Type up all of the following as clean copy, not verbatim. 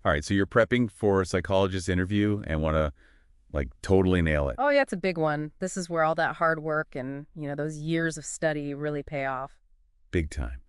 All right, so you're prepping for a psychologist interview and want to, like, totally nail it. Oh, yeah, it's a big one. This is where all that hard work and, those years of study really pay off. Big time.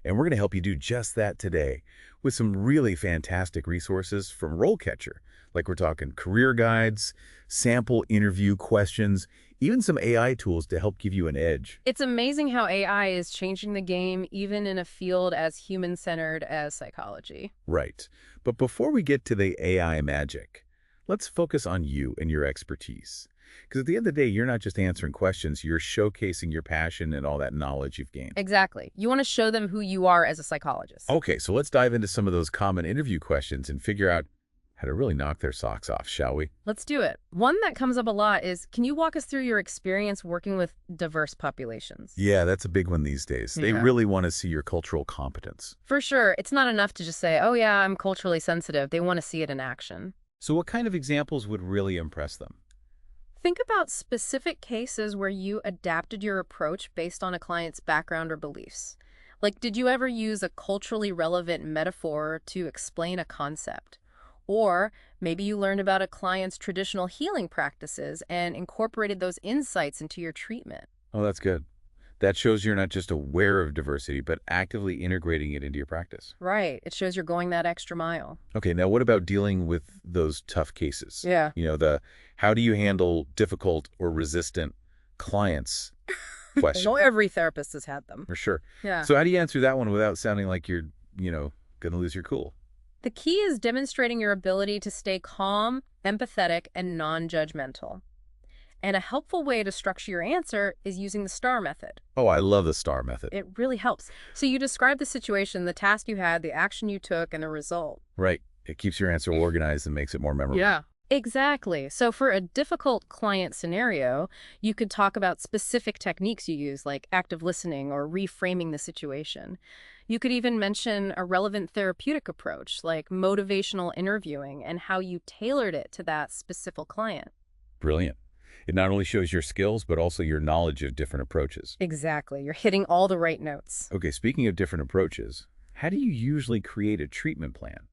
And we're going to help you do just that today with some really fantastic resources from RoleCatcher. Like we're talking career guides, sample interview questions, even some AI tools to help give you an edge. It's amazing how AI is changing the game, even in a field as human-centered as psychology. Right. But before we get to the AI magic, let's focus on you and your expertise. Because at the end of the day, you're not just answering questions, you're showcasing your passion and all that knowledge you've gained. Exactly. You want to show them who you are as a psychologist. Okay, so let's dive into some of those common interview questions and figure out how to really knock their socks off, shall we? Let's do it. One that comes up a lot is, can you walk us through your experience working with diverse populations? Yeah, that's a big one these days. They Yeah. really want to see your cultural competence. For sure. It's not enough to just say, oh yeah, I'm culturally sensitive. They want to see it in action. So what kind of examples would really impress them? Think about specific cases where you adapted your approach based on a client's background or beliefs. Like, did you ever use a culturally relevant metaphor to explain a concept? Or maybe you learned about a client's traditional healing practices and incorporated those insights into your treatment. Oh, that's good. That shows you're not just aware of diversity, but actively integrating it into your practice. Right. It shows you're going that extra mile. Okay, now what about dealing with those tough cases? Yeah. How do you handle difficult or resistant clients question? Not every therapist has had them. For sure. Yeah. So how do you answer that one without sounding like you're, going to lose your cool? The key is demonstrating your ability to stay calm, empathetic, and non-judgmental. And a helpful way to structure your answer is using the STAR method. Oh, I love the STAR method. It really helps. So you describe the situation, the task you had, the action you took, and the result. Right. It keeps your answer organized and makes it more memorable. Yeah. Exactly. So for a difficult client scenario, you could talk about specific techniques you use, like active listening or reframing the situation. You could even mention a relevant therapeutic approach, like motivational interviewing, and how you tailored it to that specific client. Brilliant. It not only shows your skills, but also your knowledge of different approaches. Exactly. You're hitting all the right notes. Okay, speaking of different approaches, how do you usually create a treatment plan?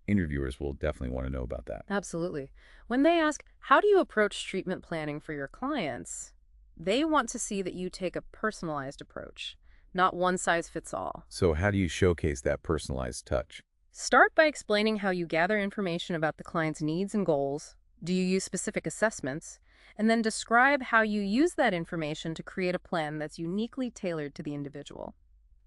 Interviewers will definitely want to know about that. Absolutely. When they ask, how do you approach treatment planning for your clients? They want to see that you take a personalized approach, not one size fits all. So how do you showcase that personalized touch? Start by explaining how you gather information about the client's needs and goals. Do you use specific assessments? And then describe how you use that information to create a plan that's uniquely tailored to the individual.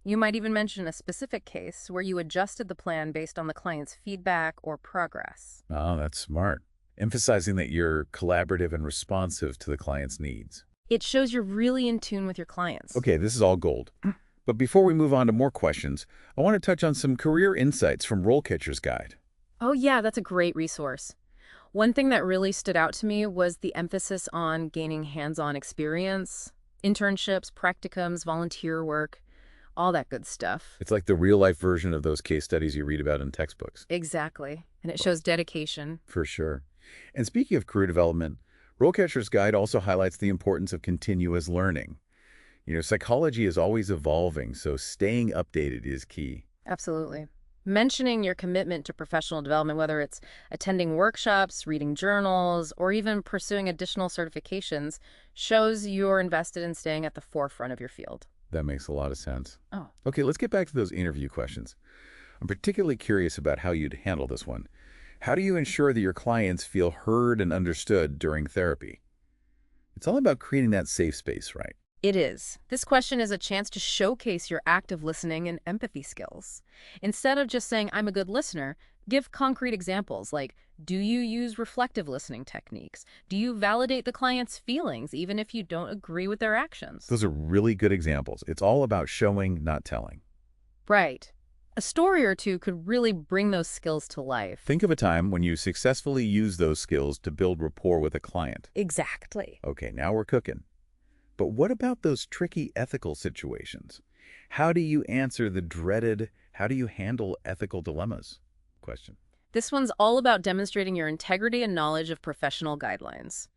You might even mention a specific case where you adjusted the plan based on the client's feedback or progress. Oh, that's smart. Emphasizing that you're collaborative and responsive to the client's needs. It shows you're really in tune with your clients. Okay, this is all gold. But before we move on to more questions, I want to touch on some career insights from RoleCatcher's Guide. Oh yeah, that's a great resource. One thing that really stood out to me was the emphasis on gaining hands-on experience, internships, practicums, volunteer work, all that good stuff. It's like the real-life version of those case studies you read about in textbooks. Exactly. And it shows dedication. For sure. And speaking of career development, RoleCatcher's Guide also highlights the importance of continuous learning. Psychology is always evolving, so staying updated is key. Absolutely. Mentioning your commitment to professional development, whether it's attending workshops, reading journals, or even pursuing additional certifications, shows you're invested in staying at the forefront of your field. That makes a lot of sense. Oh. Okay, let's get back to those interview questions. I'm particularly curious about how you'd handle this one. How do you ensure that your clients feel heard and understood during therapy? It's all about creating that safe space, right? It is. This question is a chance to showcase your active listening and empathy skills. Instead of just saying, I'm a good listener, give concrete examples like, do you use reflective listening techniques? Do you validate the client's feelings even if you don't agree with their actions? Those are really good examples. It's all about showing, not telling. Right. A story or two could really bring those skills to life. Think of a time when you successfully used those skills to build rapport with a client. Exactly. Okay, now we're cooking. But what about those tricky ethical situations? How do you answer the dreaded, how do you handle ethical dilemmas question? This one's all about demonstrating your integrity and knowledge of professional guidelines.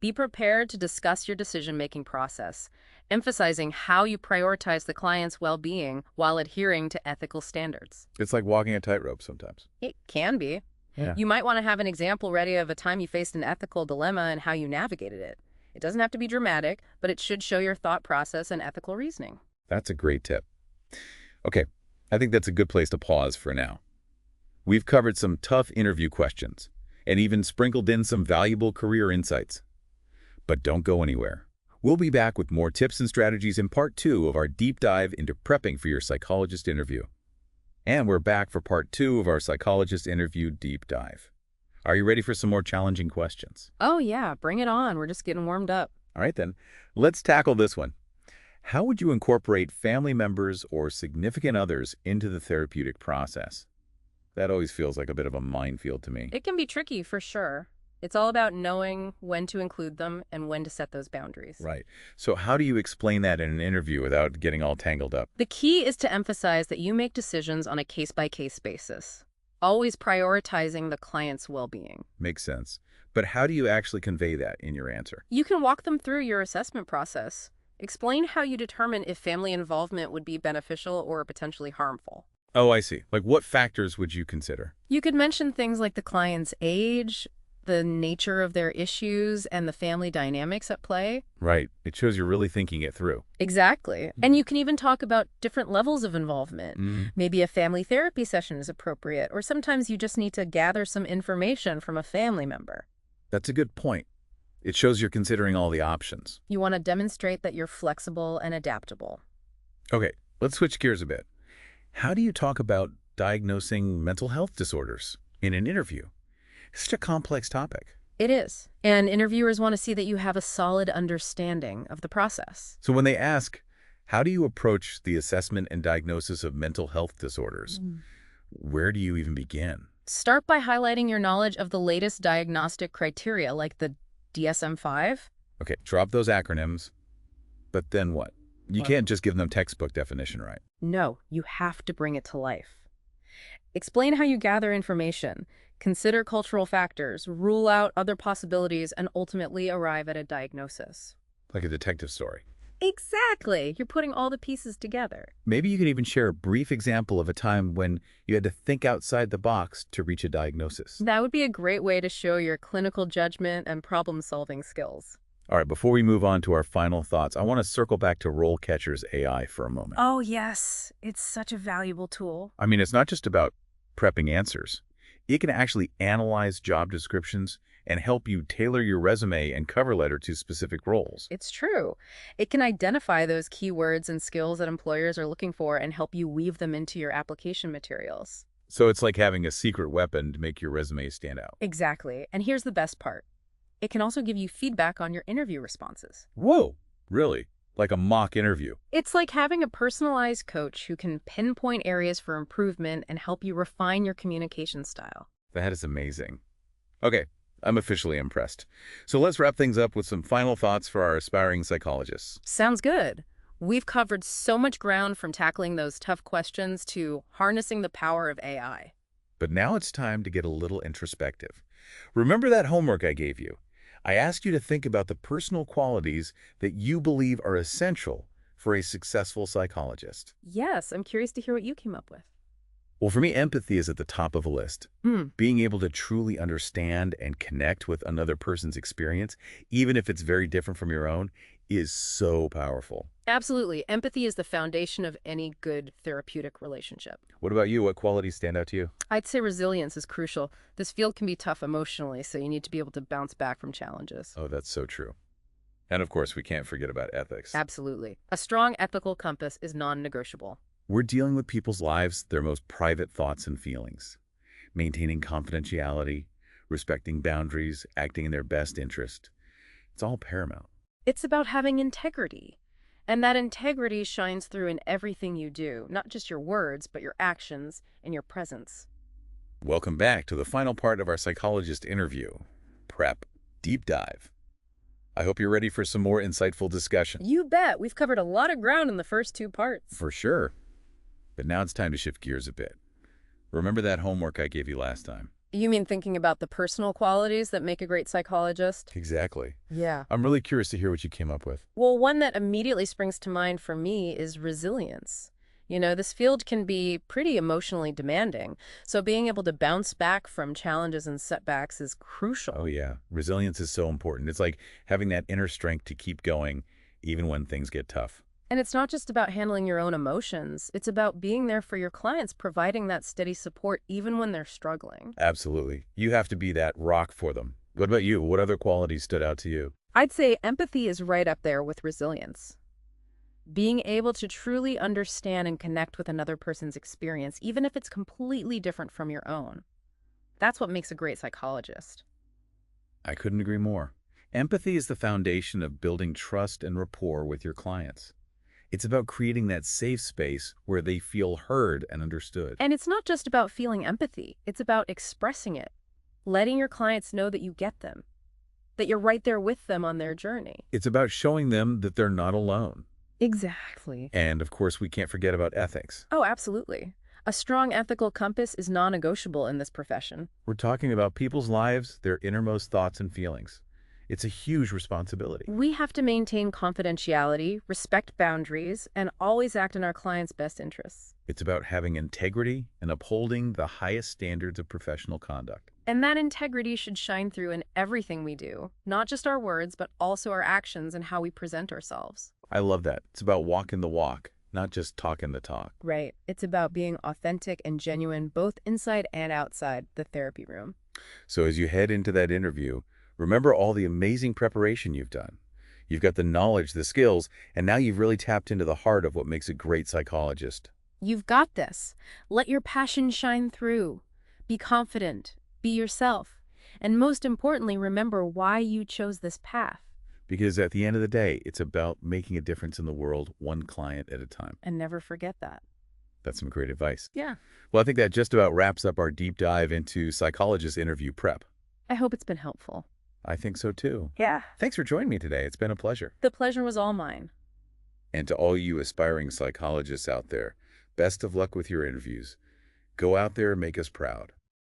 Be prepared to discuss your decision-making process, emphasizing how you prioritize the client's well-being while adhering to ethical standards. It's like walking a tightrope sometimes. It can be. Yeah. You might want to have an example ready of a time you faced an ethical dilemma and how you navigated it. It doesn't have to be dramatic, but it should show your thought process and ethical reasoning. That's a great tip. Okay, I think that's a good place to pause for now. We've covered some tough interview questions and even sprinkled in some valuable career insights. But don't go anywhere. We'll be back with more tips and strategies in part 2 of our deep dive into prepping for your psychologist interview. And we're back for part 2 of our psychologist interview deep dive. Are you ready for some more challenging questions? Oh yeah, bring it on. We're just getting warmed up. All right then, let's tackle this one. How would you incorporate family members or significant others into the therapeutic process? That always feels like a bit of a minefield to me. It can be tricky for sure. It's all about knowing when to include them and when to set those boundaries. Right. So how do you explain that in an interview without getting all tangled up? The key is to emphasize that you make decisions on a case-by-case basis, always prioritizing the client's well-being. Makes sense. But how do you actually convey that in your answer? You can walk them through your assessment process. Explain how you determine if family involvement would be beneficial or potentially harmful. Oh, I see. Like what factors would you consider? You could mention things like the client's age, the nature of their issues, and the family dynamics at play. Right. It shows you're really thinking it through. Exactly. And you can even talk about different levels of involvement. Maybe a family therapy session is appropriate, or sometimes you just need to gather some information from a family member. That's a good point. It shows you're considering all the options. You want to demonstrate that you're flexible and adaptable. Okay, let's switch gears a bit. How do you talk about diagnosing mental health disorders in an interview? It's such a complex topic. It is. And interviewers want to see that you have a solid understanding of the process. So when they ask, how do you approach the assessment and diagnosis of mental health disorders? Where do you even begin? Start by highlighting your knowledge of the latest diagnostic criteria, like the DSM-5. Okay, drop those acronyms. But then what? You can't just give them textbook definition, right? No, you have to bring it to life. Explain how you gather information, consider cultural factors, rule out other possibilities, and ultimately arrive at a diagnosis. Like a detective story. Exactly. You're putting all the pieces together. Maybe you could even share a brief example of a time when you had to think outside the box to reach a diagnosis. That would be a great way to show your clinical judgment and problem-solving skills. All right, before we move on to our final thoughts, I want to circle back to RoleCatcher's AI for a moment. Oh, yes. It's such a valuable tool. I mean, it's not just about prepping answers. It can actually analyze job descriptions and help you tailor your resume and cover letter to specific roles. It's true. It can identify those keywords and skills that employers are looking for and help you weave them into your application materials. So it's like having a secret weapon to make your resume stand out. Exactly. And here's the best part. It can also give you feedback on your interview responses. Whoa, really? Like a mock interview. It's like having a personalized coach who can pinpoint areas for improvement and help you refine your communication style. That is amazing. Okay, I'm officially impressed. So let's wrap things up with some final thoughts for our aspiring psychologists. Sounds good. We've covered so much ground, from tackling those tough questions to harnessing the power of AI. But now it's time to get a little introspective. Remember that homework I gave you? I asked you to think about the personal qualities that you believe are essential for a successful psychologist. Yes, I'm curious to hear what you came up with. Well, for me, empathy is at the top of the list. Being able to truly understand and connect with another person's experience, even if it's very different from your own, is so powerful. Absolutely. Empathy is the foundation of any good therapeutic relationship. What about you? What qualities stand out to you? I'd say resilience is crucial. This field can be tough emotionally, so you need to be able to bounce back from challenges. Oh, that's so true. And of course, we can't forget about ethics. Absolutely. A strong ethical compass is non-negotiable. We're dealing with people's lives, their most private thoughts and feelings. Maintaining confidentiality, respecting boundaries, acting in their best interest. It's all paramount. It's about having integrity. And that integrity shines through in everything you do, not just your words, but your actions and your presence. Welcome back to the final part of our psychologist interview, Prep Deep Dive. I hope you're ready for some more insightful discussion. You bet. We've covered a lot of ground in the first two parts. For sure. But now it's time to shift gears a bit. Remember that homework I gave you last time? You mean thinking about the personal qualities that make a great psychologist? Exactly. Yeah. I'm really curious to hear what you came up with. Well, one that immediately springs to mind for me is resilience. This field can be pretty emotionally demanding, so being able to bounce back from challenges and setbacks is Oh, crucial. yeah. Resilience is so important. It's like having that inner strength to keep going even when things get tough. And it's not just about handling your own emotions, it's about being there for your clients, providing that steady support even when they're struggling. Absolutely. You have to be that rock for them. What about you? What other qualities stood out to you? I'd say empathy is right up there with resilience. Being able to truly understand and connect with another person's experience, even if it's completely different from your own. That's what makes a great psychologist. I couldn't agree more. Empathy is the foundation of building trust and rapport with your clients. It's about creating that safe space where they feel heard and understood. And it's not just about feeling empathy, it's about expressing it, letting your clients know that you get them, that you're right there with them on their journey. It's about showing them that they're not alone. Exactly. And of course, we can't forget about ethics. Oh, absolutely. A strong ethical compass is non-negotiable in this profession. We're talking about people's lives, their innermost thoughts and feelings. It's a huge responsibility. We have to maintain confidentiality, respect boundaries, and always act in our clients' best interests. It's about having integrity and upholding the highest standards of professional conduct. And that integrity should shine through in everything we do, not just our words, but also our actions and how we present ourselves. I love that. It's about walking the walk, not just talking the talk. Right. It's about being authentic and genuine, both inside and outside the therapy room. So as you head into that interview, remember all the amazing preparation you've done. You've got the knowledge, the skills, and now you've really tapped into the heart of what makes a great psychologist. You've got this. Let your passion shine through. Be confident. Be yourself. And most importantly, remember why you chose this path. Because at the end of the day, it's about making a difference in the world one client at a time. And never forget that. That's some great advice. Yeah. Well, I think that just about wraps up our deep dive into psychologist interview prep. I hope it's been helpful. I think so too. Yeah. Thanks for joining me today. It's been a pleasure. The pleasure was all mine. And to all you aspiring psychologists out there, best of luck with your interviews. Go out there and make us proud.